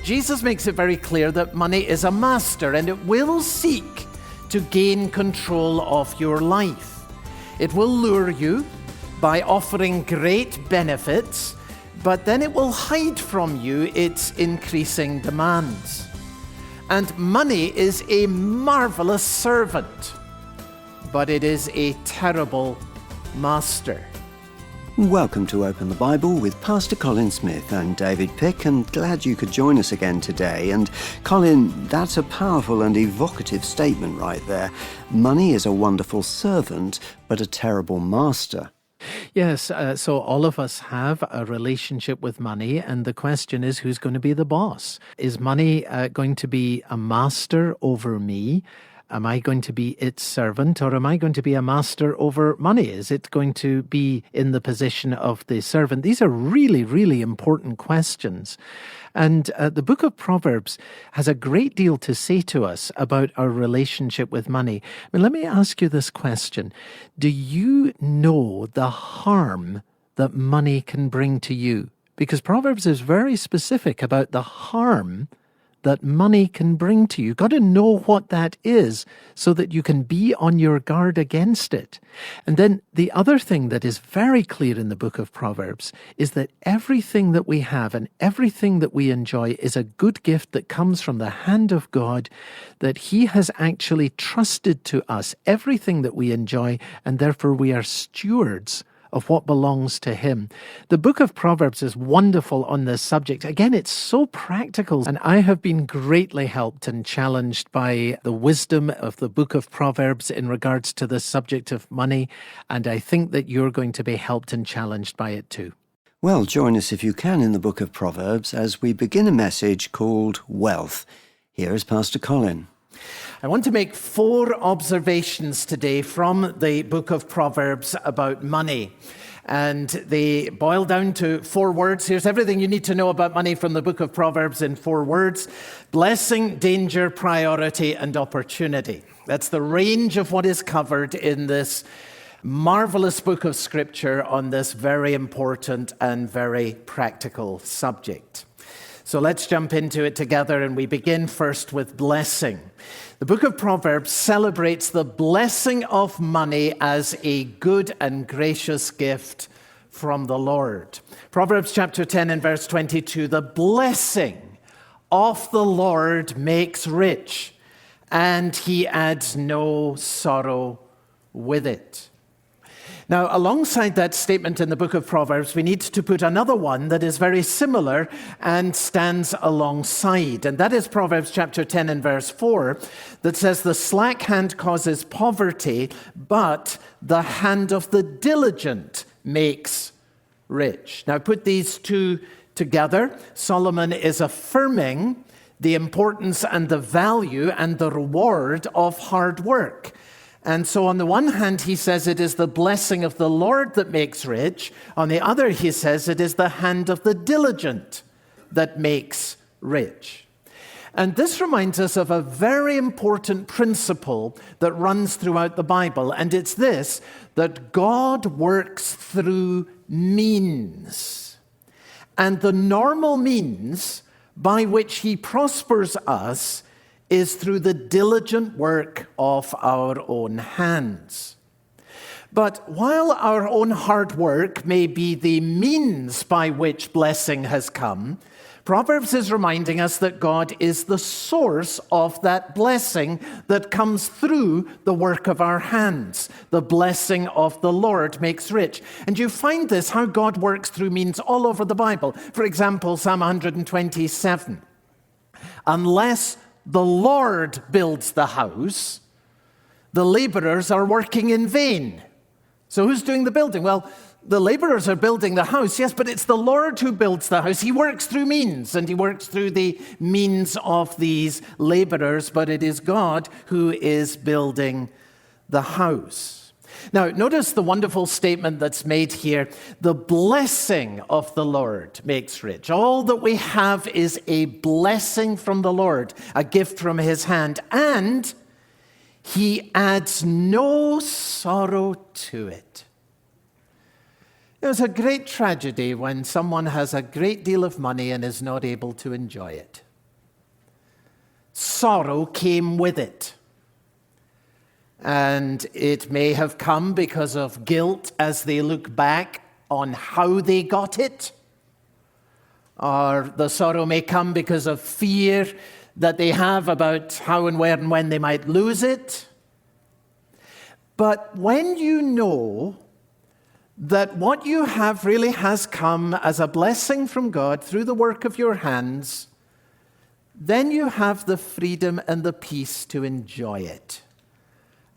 Jesus makes it very clear that money is a master and it will seek to gain control of your life. It will lure you by offering great benefits, but then it will hide from you its increasing demands. And money is a marvelous servant, but it is a terrible master. Welcome to Open the Bible with Pastor Colin Smith. I'm David Pick, and glad you could join us again today. And Colin, that's a powerful and evocative statement right there. Money is a wonderful servant, but a terrible master. Yes, so all of us have a relationship with money, and the question is, who's going to be the boss? Is money going to be a master over me? Am I going to be its servant, or am I going to be a master over money? Is it going to be in the position of the servant? These are really, really important questions. And the book of Proverbs has a great deal to say to us about our relationship with money. I mean, let me ask you this question. Do you know the harm that money can bring to you? Because Proverbs is very specific about the harm that money can bring to you. You've got to know what that is so that you can be on your guard against it. And then the other thing that is very clear in the book of Proverbs is that everything that we have and everything that we enjoy is a good gift that comes from the hand of God, that He has actually trusted to us everything that we enjoy, and therefore we are stewards of what belongs to Him. The book of Proverbs is wonderful on this subject. Again, it's so practical, and I have been greatly helped and challenged by the wisdom of the book of Proverbs in regards to the subject of money, and I think that you're going to be helped and challenged by it too. Well, join us if you can in the book of Proverbs as we begin a message called Wealth. Here is Pastor Colin. I want to make 4 observations today from the book of Proverbs about money. And they boil down to 4 words. Here's everything you need to know about money from the book of Proverbs in 4 words. Blessing, danger, priority, and opportunity. That's the range of what is covered in this marvelous book of Scripture on this very important and very practical subject. So let's jump into it together, and we begin first with blessing. The book of Proverbs celebrates the blessing of money as a good and gracious gift from the Lord. Proverbs chapter 10 and verse 22, the blessing of the Lord makes rich, and He adds no sorrow with it. Now, alongside that statement in the book of Proverbs, we need to put another one that is very similar and stands alongside. And that is Proverbs chapter 10 and verse 4 that says, the slack hand causes poverty, but the hand of the diligent makes rich. Now, put these two together. Solomon is affirming the importance and the value and the reward of hard work. And so on the one hand, he says it is the blessing of the Lord that makes rich. On the other, he says it is the hand of the diligent that makes rich. And this reminds us of a very important principle that runs throughout the Bible. And it's this, that God works through means. And the normal means by which He prospers us is through the diligent work of our own hands. But while our own hard work may be the means by which blessing has come, Proverbs is reminding us that God is the source of that blessing that comes through the work of our hands. The blessing of the Lord makes rich. And you find this, how God works through means all over the Bible. For example, Psalm 127. Unless the Lord builds the house, the laborers are working in vain. So who's doing the building? Well, the laborers are building the house, yes, but it's the Lord who builds the house. He works through means, and He works through the means of these laborers, but it is God who is building the house. Now, notice the wonderful statement that's made here. The blessing of the Lord makes rich. All that we have is a blessing from the Lord, a gift from His hand, and He adds no sorrow to it. It's a great tragedy when someone has a great deal of money and is not able to enjoy it. sorrow came with it. And it may have come because of guilt as they look back on how they got it. Or the sorrow may come because of fear that they have about how and where and when they might lose it. But when you know that what you have really has come as a blessing from God through the work of your hands, then you have the freedom and the peace to enjoy it.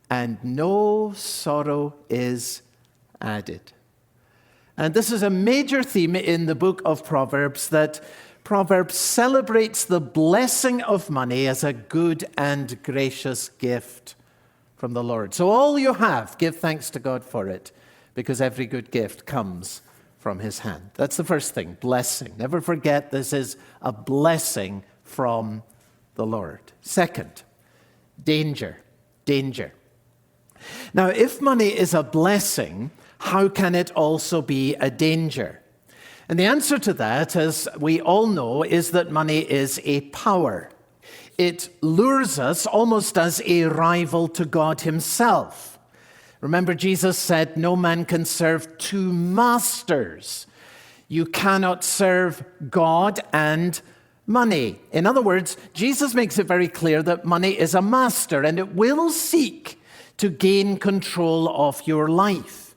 And no sorrow is added. And this is a major theme in the book of Proverbs, that Proverbs celebrates the blessing of money as a good and gracious gift from the Lord. So all you have, give thanks to God for it, because every good gift comes from his hand. That's the first thing, blessing. Never forget this is a blessing from the Lord. Second, danger. Now, if money is a blessing, how can it also be a danger? And the answer to that, as we all know, is that money is a power. It lures us almost as a rival to God himself. Remember, Jesus said, no man can serve two masters. You cannot serve God and money. In other words, Jesus makes it very clear that money is a master, and it will seek to gain control of your life.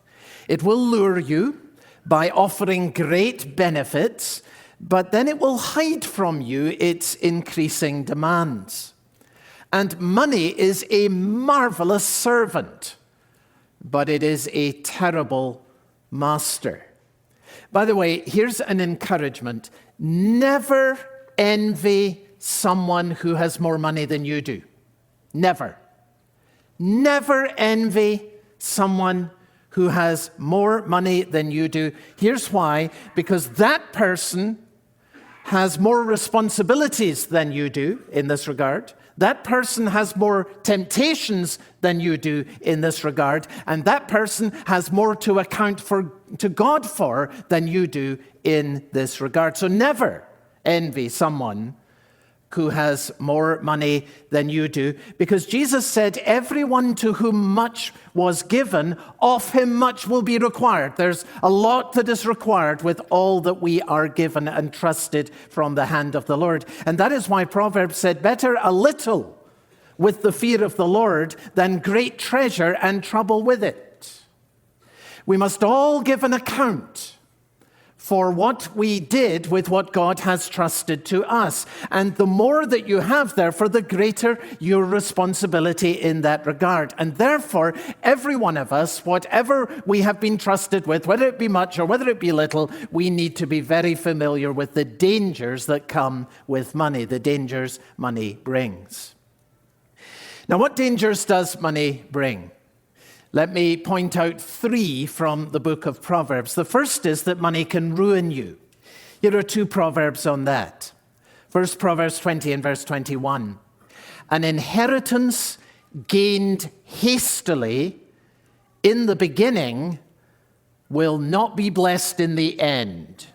It will lure you by offering great benefits, but then it will hide from you its increasing demands. And money is a marvelous servant, but it is a terrible master. By the way, here's an encouragement. Never envy someone who has more money than you do. Never. Never envy someone who has more money than you do. Here's why. Because that person has more responsibilities than you do in this regard. That person has more temptations than you do in this regard. And that person has more to account for to God for than you do in this regard. So never envy someone who has more money than you do, because Jesus said, everyone to whom much was given, of him much will be required. There's a lot that is required with all that we are given and trusted from the hand of the Lord. And that is why Proverbs said, better a little with the fear of the Lord than great treasure and trouble with it. We must all give an account for what we did with what God has trusted to us. And the more that you have, therefore, the greater your responsibility in that regard. And therefore, every one of us, whatever we have been trusted with, whether it be much or whether it be little, we need to be very familiar with the dangers that come with money, the dangers money brings. Now, what dangers does money bring? Let me point out 3 from the book of Proverbs. The first is that money can ruin you. Here are 2 proverbs on that. First, Proverbs 20 and verse 21. An inheritance gained hastily in the beginning will not be blessed in the end.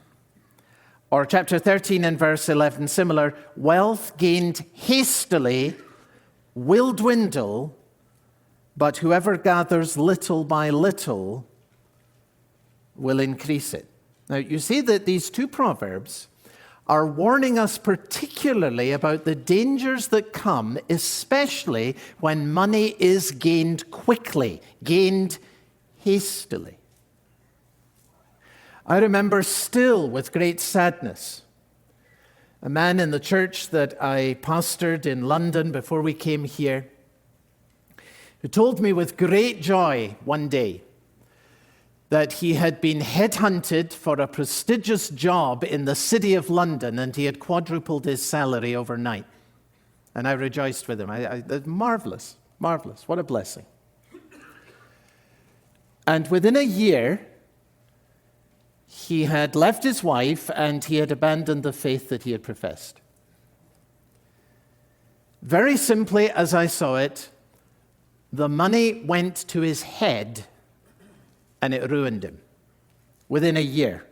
Or chapter 13 and verse 11, similar. Wealth gained hastily will dwindle, but whoever gathers little by little will increase it. Now, you see that these 2 proverbs are warning us particularly about the dangers that come, especially when money is gained quickly, gained hastily. I remember still with great sadness a man in the church that I pastored in London before we came here, who told me with great joy one day that he had been headhunted for a prestigious job in the city of London, and he had quadrupled his salary overnight. And I rejoiced with him. Marvelous, marvelous. What a blessing. And within a year, he had left his wife and he had abandoned the faith that he had professed. Very simply, as I saw it, the money went to his head and it ruined him within a year.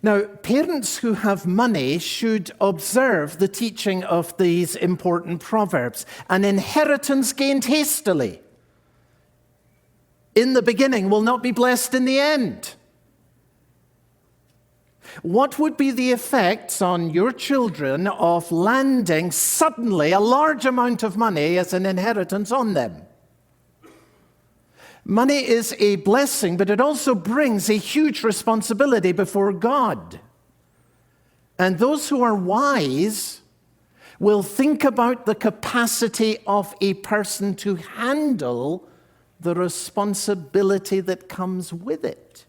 Now, parents who have money should observe the teaching of these important proverbs. An inheritance gained hastily in the beginning will not be blessed in the end. What would be the effects on your children of landing suddenly a large amount of money as an inheritance on them? Money is a blessing, but it also brings a huge responsibility before God. And those who are wise will think about the capacity of a person to handle the responsibility that comes with it.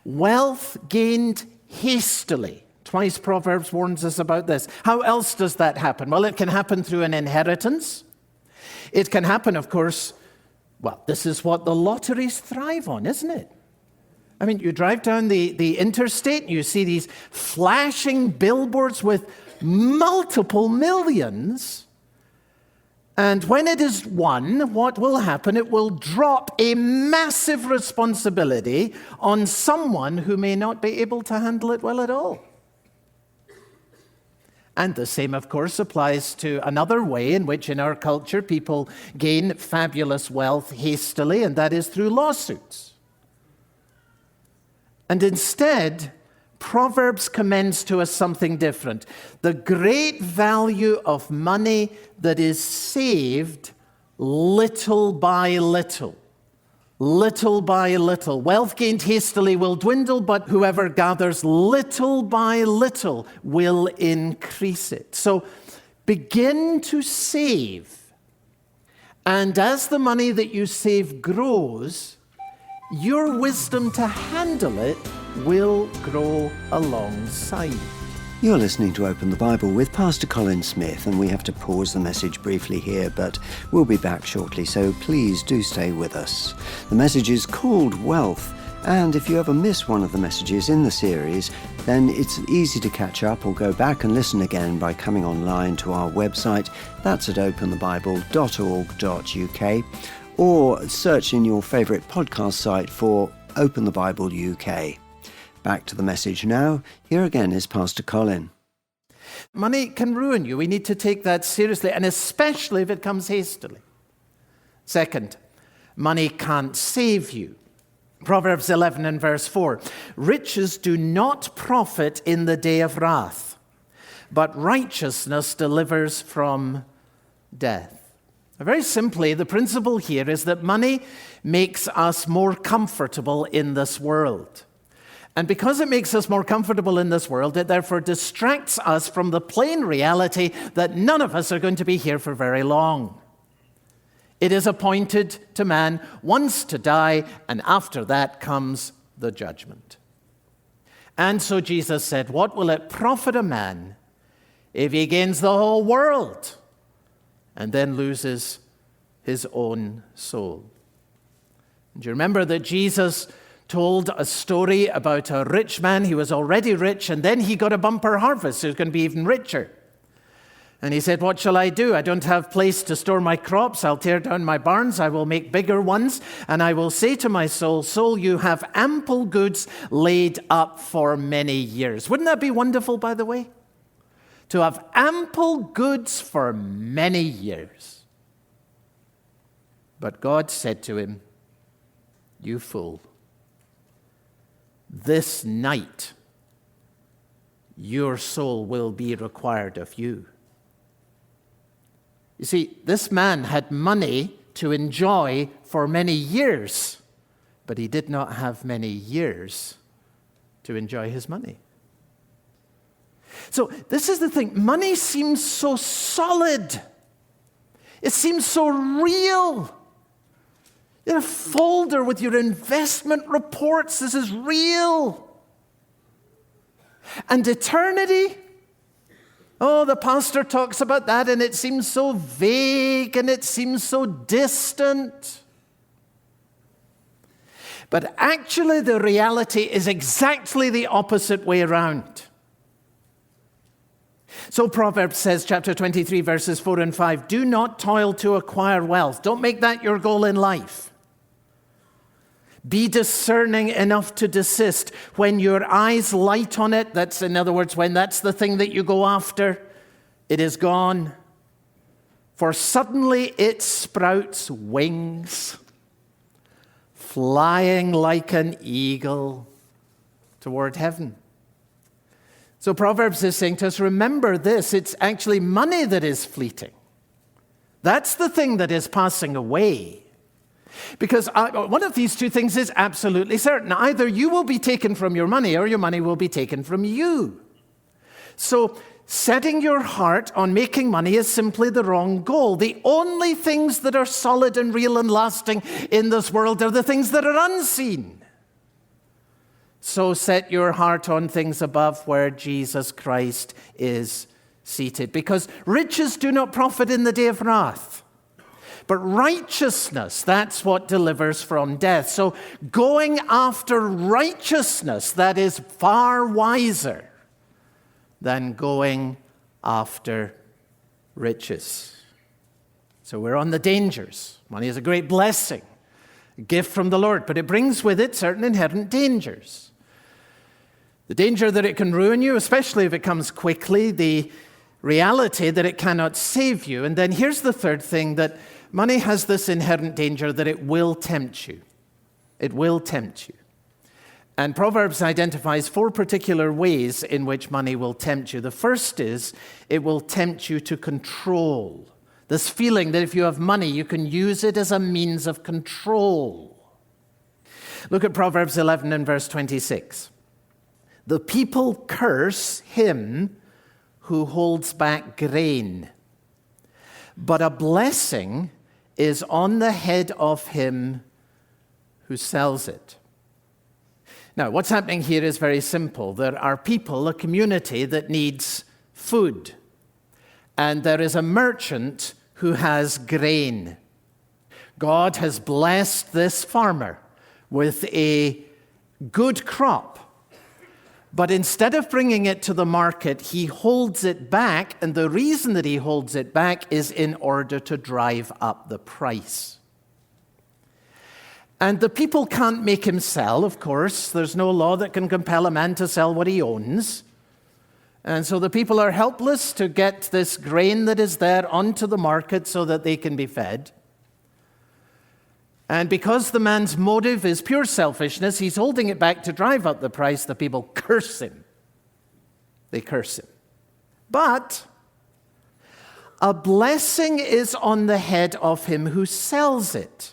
Wealth gained hastily. Twice Proverbs warns us about this. How else does that happen? Well, it can happen through an inheritance. It can happen, of course, well, this is what the lotteries thrive on, isn't it? I mean, you drive down the interstate and you see these flashing billboards with multiple millions. And when it is won, what will happen? It will drop a massive responsibility on someone who may not be able to handle it well at all. And the same, of course, applies to another way in which in our culture people gain fabulous wealth hastily, and that is through lawsuits. And instead, Proverbs commends to us something different. The great value of money that is saved little by little. Little by little. Wealth gained hastily will dwindle, but whoever gathers little by little will increase it. So begin to save. And as the money that you save grows, your wisdom to handle it will grow alongside. You're listening to Open the Bible with Pastor Colin Smith, and we have to pause the message briefly here, but we'll be back shortly, so please do stay with us. The message is called Wealth, and if you ever miss one of the messages in the series, then it's easy to catch up or go back and listen again by coming online to our website. That's at openthebible.org.uk, or search in your favourite podcast site for Open the Bible UK. Back to the message now. Here again is Pastor Colin. Money can ruin you. We need to take that seriously, and especially if it comes hastily. Second, money can't save you. Proverbs 11 and verse 4. Riches do not profit in the day of wrath, but righteousness delivers from death. Very simply, the principle here is that money makes us more comfortable in this world. And because it makes us more comfortable in this world, it therefore distracts us from the plain reality that none of us are going to be here for very long. It is appointed to man once to die, and after that comes the judgment. And so Jesus said, what will it profit a man if he gains the whole world and then loses his own soul? Do you remember that Jesus told a story about a rich man? He was already rich, and then he got a bumper harvest. He was going to be even richer. And he said, what shall I do? I don't have place to store my crops. I'll tear down my barns. I will make bigger ones. And I will say to my soul, soul, you have ample goods laid up for many years. Wouldn't that be wonderful, by the way? To have ample goods for many years. But God said to him, you fool. This night, your soul will be required of you. You see, this man had money to enjoy for many years, but he did not have many years to enjoy his money. So this is the thing. Money seems so solid. It seems so real. In a folder with your investment reports, this is real. And eternity? Oh, the pastor talks about that, and it seems so vague, and it seems so distant. But actually, the reality is exactly the opposite way around. So Proverbs says, chapter 23, verses 4 and 5, do not toil to acquire wealth. Don't make that your goal in life. Be discerning enough to desist. When your eyes light on it, that's, in other words, when that's the thing that you go after, it is gone. For suddenly it sprouts wings, flying like an eagle toward heaven. So Proverbs is saying to us, remember this, it's actually money that is fleeting. That's the thing that is passing away. Because one of these two things is absolutely certain. Either you will be taken from your money or your money will be taken from you. So setting your heart on making money is simply the wrong goal. The only things that are solid and real and lasting in this world are the things that are unseen. So set your heart on things above where Jesus Christ is seated. Because riches do not profit in the day of wrath. But righteousness, that's what delivers from death. So going after righteousness, that is far wiser than going after riches. So we're on the dangers. Money is a great blessing, a gift from the Lord, but it brings with it certain inherent dangers. The danger that it can ruin you, especially if it comes quickly, the reality that it cannot save you. And then here's the third thing, that money has this inherent danger that it will tempt you. It will tempt you. And Proverbs identifies 4 particular ways in which money will tempt you. The first is it will tempt you to control. This feeling that if you have money, you can use it as a means of control. Look at Proverbs 11 and verse 26. The people curse him who holds back grain, but a blessing is on the head of him who sells it. Now, what's happening here is very simple. There are people, a community that needs food, and there is a merchant who has grain. God has blessed this farmer with a good crop. But instead of bringing it to the market, he holds it back, and the reason that he holds it back is in order to drive up the price. And the people can't make him sell, of course. There's no law that can compel a man to sell what he owns. And so the people are helpless to get this grain that is there onto the market so that they can be fed. And because the man's motive is pure selfishness, he's holding it back to drive up the price. The people curse him. They curse him. But a blessing is on the head of him who sells it.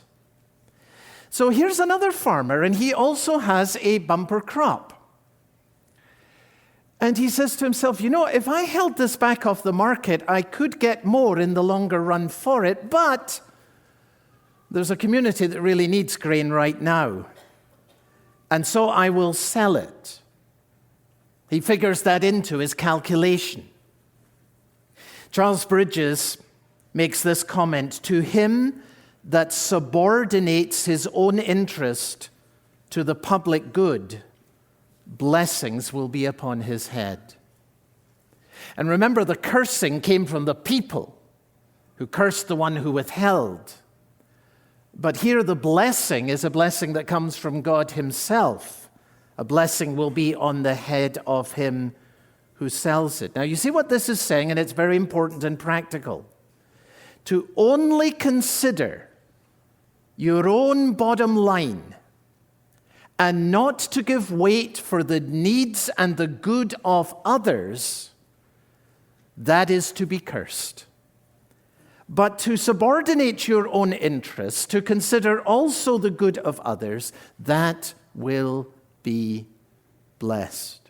So here's another farmer, and he also has a bumper crop. And he says to himself, you know, if I held this back off the market, I could get more in the longer run for it, but there's a community that really needs grain right now, and so I will sell it. He figures that into his calculation. Charles Bridges makes this comment, to him that subordinates his own interest to the public good, blessings will be upon his head. And remember, the cursing came from the people who cursed the one who withheld. But here the blessing is a blessing that comes from God himself. A blessing will be on the head of him who sells it. Now you see what this is saying, and it's very important and practical. To only consider your own bottom line and not to give weight for the needs and the good of others, that is to be cursed. But to subordinate your own interests, to consider also the good of others, that will be blessed.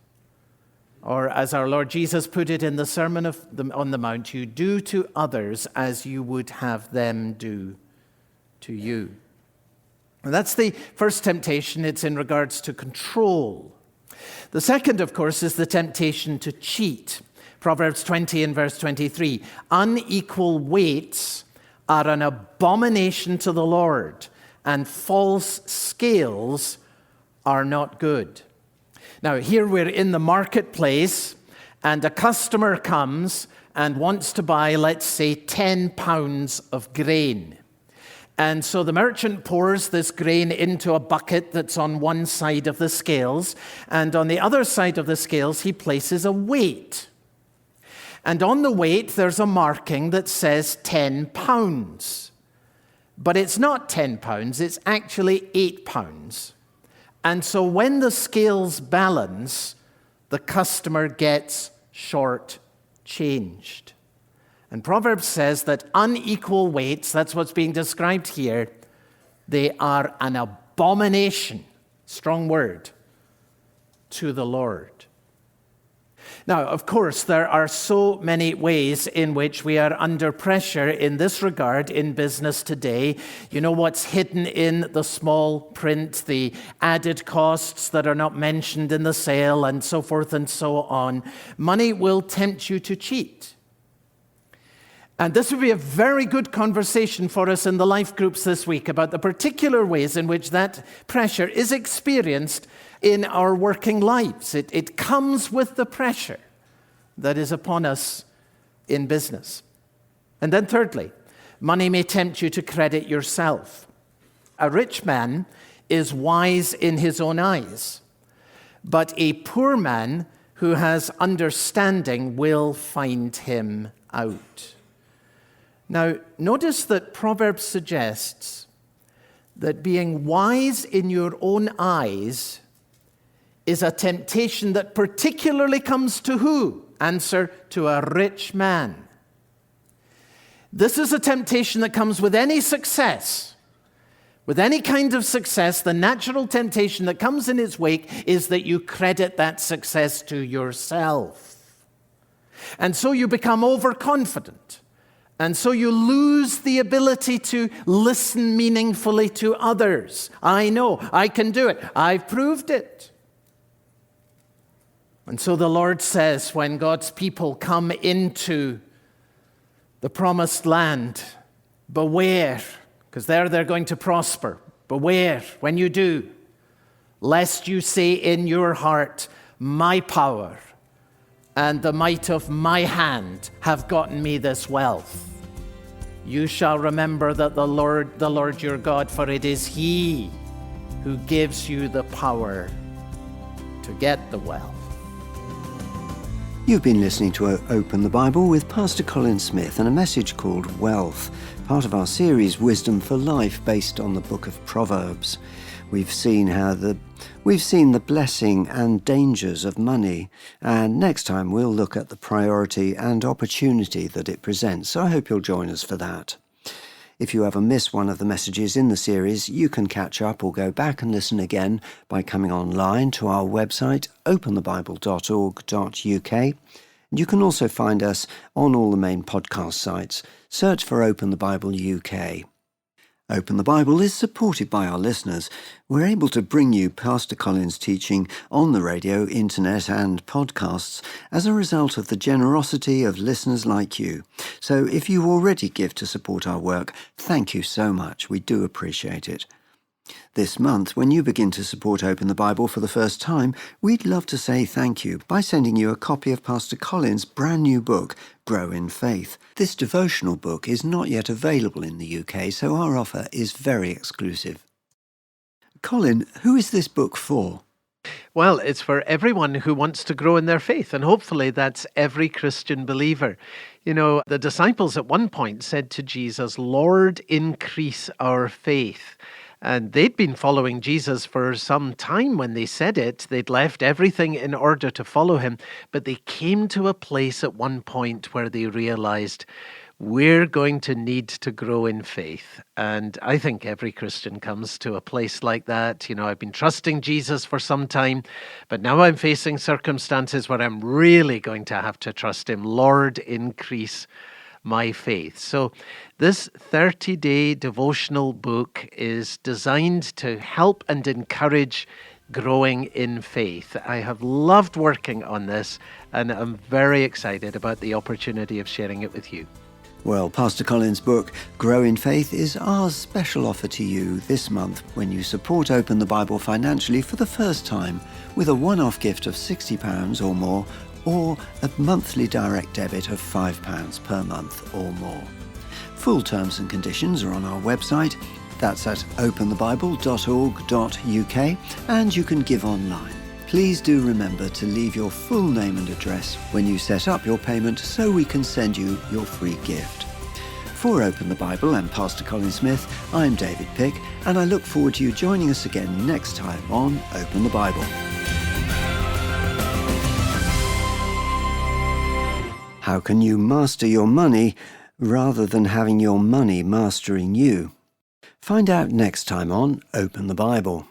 Or as our Lord Jesus put it in the Sermon on the Mount, you do to others as you would have them do to you. And that's the first temptation. It's in regards to control. The second, of course, is the temptation to cheat. Proverbs 20 and verse 23, unequal weights are an abomination to the Lord, and false scales are not good. Now, here we're in the marketplace, and a customer comes and wants to buy, let's say, 10 pounds of grain. And so the merchant pours this grain into a bucket that's on one side of the scales, and on the other side of the scales, he places a weight. And on the weight, there's a marking that says 10 pounds. But it's not 10 pounds, it's actually 8 pounds. And so when the scales balance, the customer gets short-changed. And Proverbs says that unequal weights, that's what's being described here, they are an abomination, strong word, to the Lord. Now, of course, there are so many ways in which we are under pressure in this regard in business today. You know what's hidden in the small print, the added costs that are not mentioned in the sale, and so forth and so on. Money will tempt you to cheat. And this would be a very good conversation for us in the life groups this week about the particular ways in which that pressure is experienced in our working lives. It comes with the pressure that is upon us in business. And then thirdly, money may tempt you to credit yourself. A rich man is wise in his own eyes, but a poor man who has understanding will find him out. Now, notice that Proverbs suggests that being wise in your own eyes is a temptation that particularly comes to who? Answer, to a rich man. This is a temptation that comes with any success. With any kind of success, the natural temptation that comes in its wake is that you credit that success to yourself. And so you become overconfident. And so you lose the ability to listen meaningfully to others. I know, I can do it. I've proved it. And so the Lord says when God's people come into the promised land, beware, because there they're going to prosper. Beware when you do, lest you say in your heart, my power and the might of my hand have gotten me this wealth. You shall remember that the Lord your God, for it is He who gives you the power to get the wealth. You've been listening to Open the Bible with Pastor Colin Smith and a message called Wealth, part of our series Wisdom for Life based on the book of Proverbs. We've seen the blessing and dangers of money, and next time we'll look at the priority and opportunity that it presents. So I hope you'll join us for that. If you ever miss one of the messages in the series, you can catch up or go back and listen again by coming online to our website, openthebible.org.uk. And you can also find us on all the main podcast sites. Search for Open the Bible UK. Open the Bible is supported by our listeners. We're able to bring you Pastor Colin's teaching on the radio, internet and podcasts as a result of the generosity of listeners like you. So if you already give to support our work, thank you so much. We do appreciate it. This month, when you begin to support Open the Bible for the first time, we'd love to say thank you by sending you a copy of Pastor Colin's brand new book, Grow in Faith. This devotional book is not yet available in the UK, so our offer is very exclusive. Colin, who is this book for? Well, it's for everyone who wants to grow in their faith, and hopefully that's every Christian believer. You know, the disciples at one point said to Jesus, "Lord, increase our faith." And they'd been following Jesus for some time when they said it. They'd left everything in order to follow him. But they came to a place at one point where they realized, we're going to need to grow in faith. And I think every Christian comes to a place like that. You know, I've been trusting Jesus for some time, but now I'm facing circumstances where I'm really going to have to trust him. Lord, increase my faith. So this 30-day devotional book is designed to help and encourage growing in faith. I have loved working on this, and I'm very excited about the opportunity of sharing it with you. Well, Pastor Colin's book, Grow in Faith, is our special offer to you this month when you support Open the Bible financially for the first time with a one-off gift of £60 or more, or a monthly direct debit of £5 per month or more. Full terms and conditions are on our website. That's at openthebible.org.uk, and you can give online. Please do remember to leave your full name and address when you set up your payment so we can send you your free gift. For Open the Bible and Pastor Colin Smith, I'm David Pick, and I look forward to you joining us again next time on Open the Bible. How can you master your money rather than having your money mastering you? Find out next time on Open the Bible.